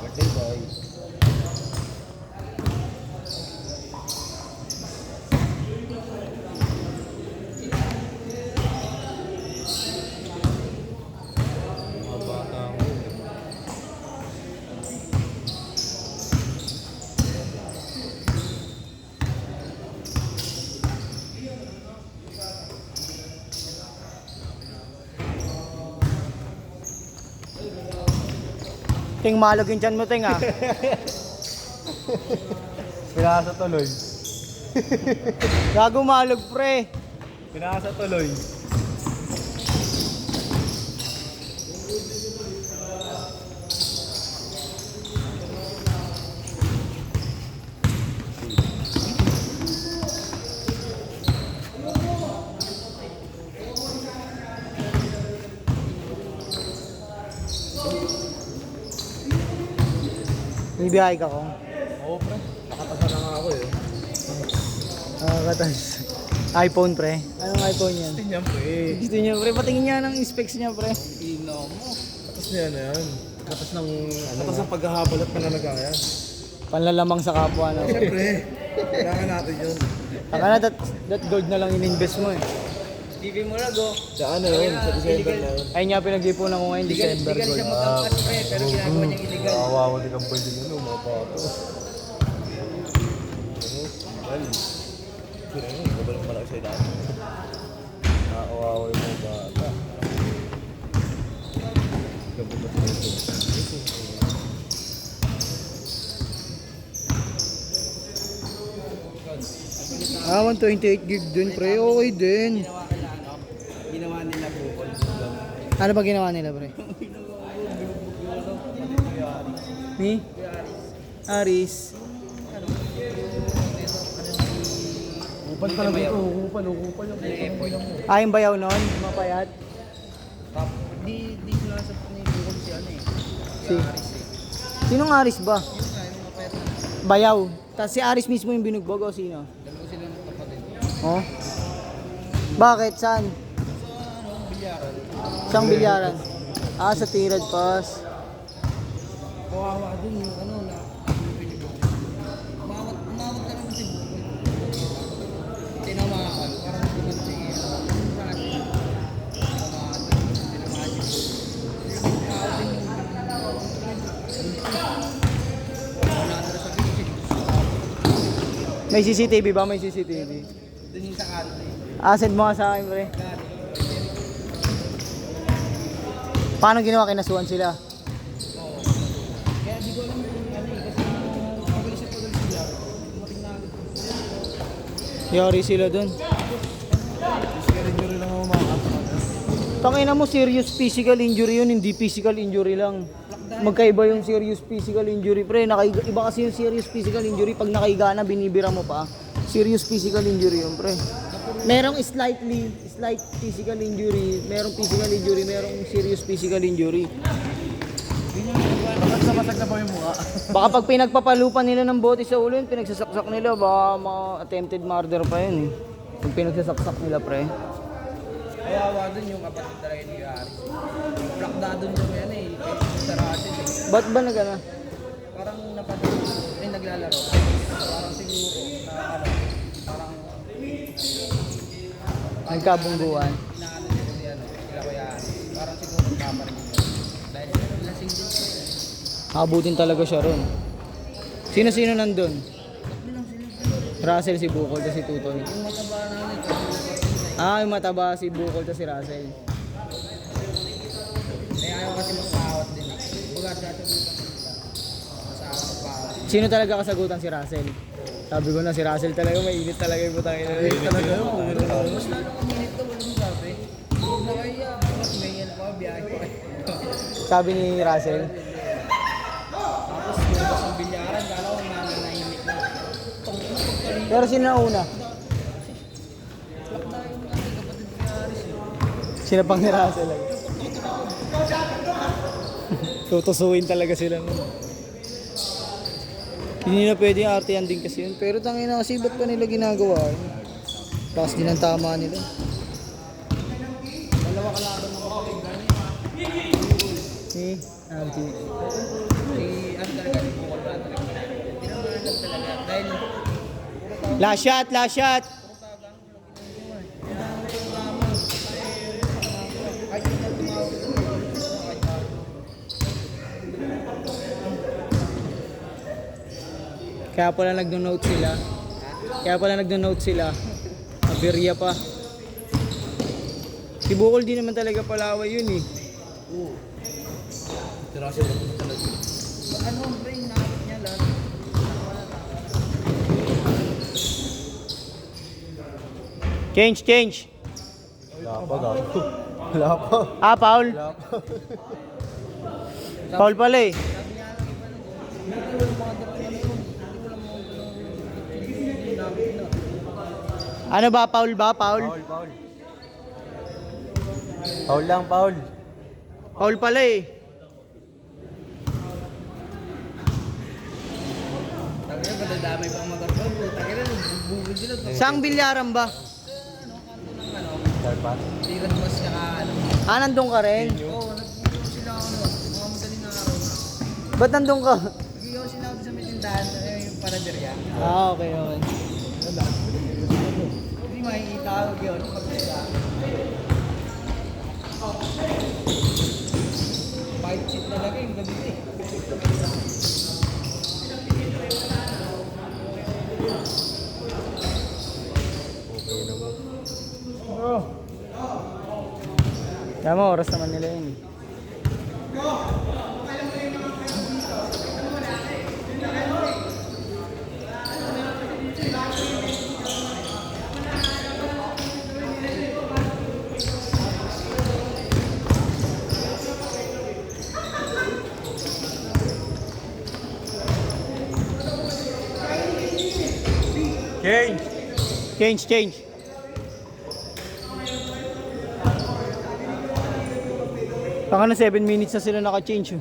Birthday boy. Mga bata ko. Ting, malog yung tiyan mo, Ting, ah. Pinasa tuloy. Gago malog, pre. Pinasa tuloy. May biyahe ka, Kong. Oo, pre. Nakatasa na nga ako eh. Katas. iPhone, pre. Anong iPhone yan? Gusto niya, pre. Gusto niya, pre. Patingin niya ng specs niya, pre. Ino mo. Katas niya na yan. Katas ng, katas ng paghahabol at pananagaya. Panlalamang sa kapwa, no? Siyempre. Kailangan natin yun. Taka na, that gold na lang in-invest mo, eh. TV mo na go. Sa ano yun? Sa December na yun. Ayun nga, pinag-ipunan ko ngayon, December Legal gold. siya magkampas pre, pero ginagawa niyang illegal. Nakawawa din ang pwede nyo, mga bato. Ano? Pero ano, kabalong malaki sa ilan. Nakawawa yung mga bata. Gabutas na ito. Ah, 128 gig dun, pre. Okay din. Ginawa nila bukol. Ano ba ginawa nila, pre? Ni? Aris. Upan talaga ito, upan yung Ah, yung bayaw nun, mapayat. Di sila sa ni bukol si ano eh. Si. Sinong Aris ba? Bayaw. Tapos si Aris mismo yung binugbog o sino? Dalawa sila ng kapatid. Oh? Bakit? Saan? Bilyaran. Saan bilyaran? Ah, sa Tirad Pass. Kawawa dun yung ano na umawat na rin si bukol. Tinamaan. Parang kumante eh. Tinamaan dun. Tinamaan si May CCTV ba? May CCTV. dun yung sa kanto eh. Asset mo nga sa akin, pre. Paano ginawa? Kinasuhan sila? Kaya di ko alam kung ano eh. Kasi pagalis sila. Dumating na agad. Yari sila dun. Kaya nyo rin lang ako makakatakas. Tangina mo, serious physical injury yun, hindi physical injury lang. Magkaiba yung serious physical injury, pre. Iba kasi yung serious physical injury, pag nakaiga na, binibira mo pa. Serious physical injury yun, pre. Merong slight physical injury, merong physical injury, merong serious physical injury. Bakit namasag na ba yung mukha? Baka pag pinagpapalupan nila ng bote sa ulo yun, pinagsasaksak nila, baka attempted murder pa yun eh. Pag pinagsasaksak nila, pre. Kawawa dun yung kapatid talaga ni Aris. Plakda dun yung yan eh. Sa Russell eh. Ba't ba nagana? Parang napatid. Ay naglalaro. Parang siguro na ano. Parang Nagkabungguan. inaano nila si ano. Sila Kuya Aris. Parang siguro nagkaparinig. Dahil lasing din siya. Abutin talaga siya ron. Sino-sino nandun? Bilang sila. Russell, si Bukol, si Tutoy. Yung mataba na nito. Ah, yung mataba si Bukol, si Russell. Kaya ayaw kasi magpahawat din eh. Bugat dati dito. Masama magpahawat. Sino talaga kasagutan si Russell? Sabi ko na si Russell talaga, mainit talaga yung butang ina. Hindi talaga yun. Mas lalo kung minute to, walang sabi. Huwag na kaya. Bukas may yan pa, biyahe pa kayo. Sabi ni Russell. Tapos lumabas ang bilyaran, kala ko nananahimik na. Tungkol pagkalit. Pero sino na una? Plak na yung ating kapatid ni Aris eh. Sino pang ni Russell? Tutusuin talaga sila nun. Hindi nila pwedeng artihan din kasi yun. Pero tangina kasi ba't pa nila ginagawa yun? Taas din ang tama nila. Dalawa kalaban ng kapatid gani. Si Auntie. Si ano? Last shot, last shot. Kaya pala nagno-note sila. Aberya pa. Si Bukol di naman talaga palaway yun eh. Oo. Tira siya talaga. Ano ang brain nakakit niya lahat? Change. Wala pa, gago. Wala pa. Ah, foul. Wala pa. Foul pala eh. Ano ba, foul ba? Foul? Foul. Foul lang, foul. Foul pala eh. Tangina, madadamay pa ang motor ko. Tangina, bubugod sila. Saang bilyaran ba? Tarpat. Tiran mas tsaka ano. Ah, nandun ka rin? Oo, nagbubugo sila mga madaling araw na. Ba't nandun ka? Nagigaw sila ako sa may tindahan, yung paraderya. Ah, okay. Hindi makikita ako yun pag sila. Fight seat talaga yung gabi eh. Okay naman. Tama, oras naman nila yun. Change. Baka na 7 minutes na sila naka-change.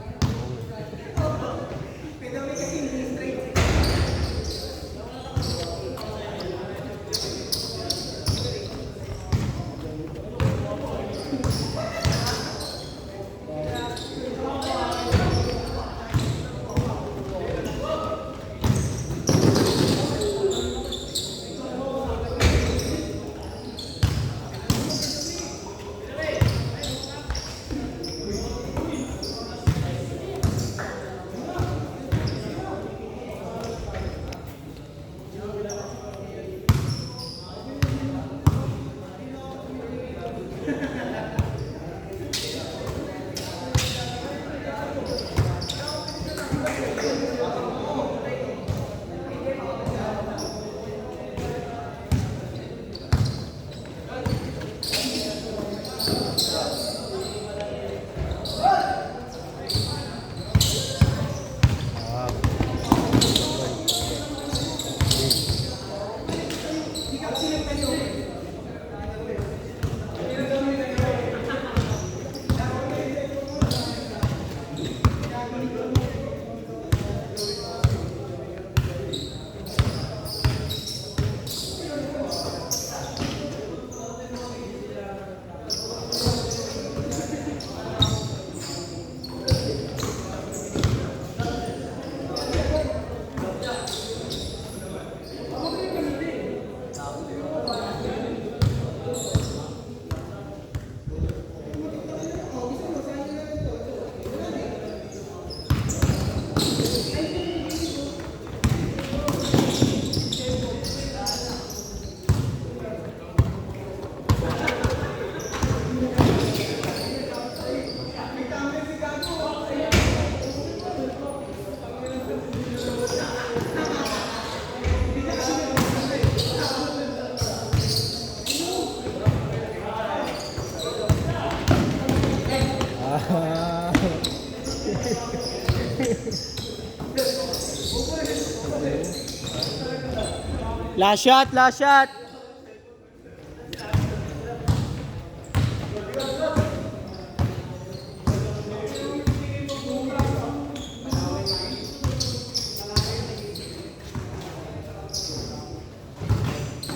Last shot.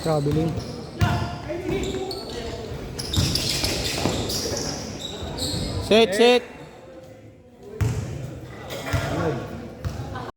Traveling. Set.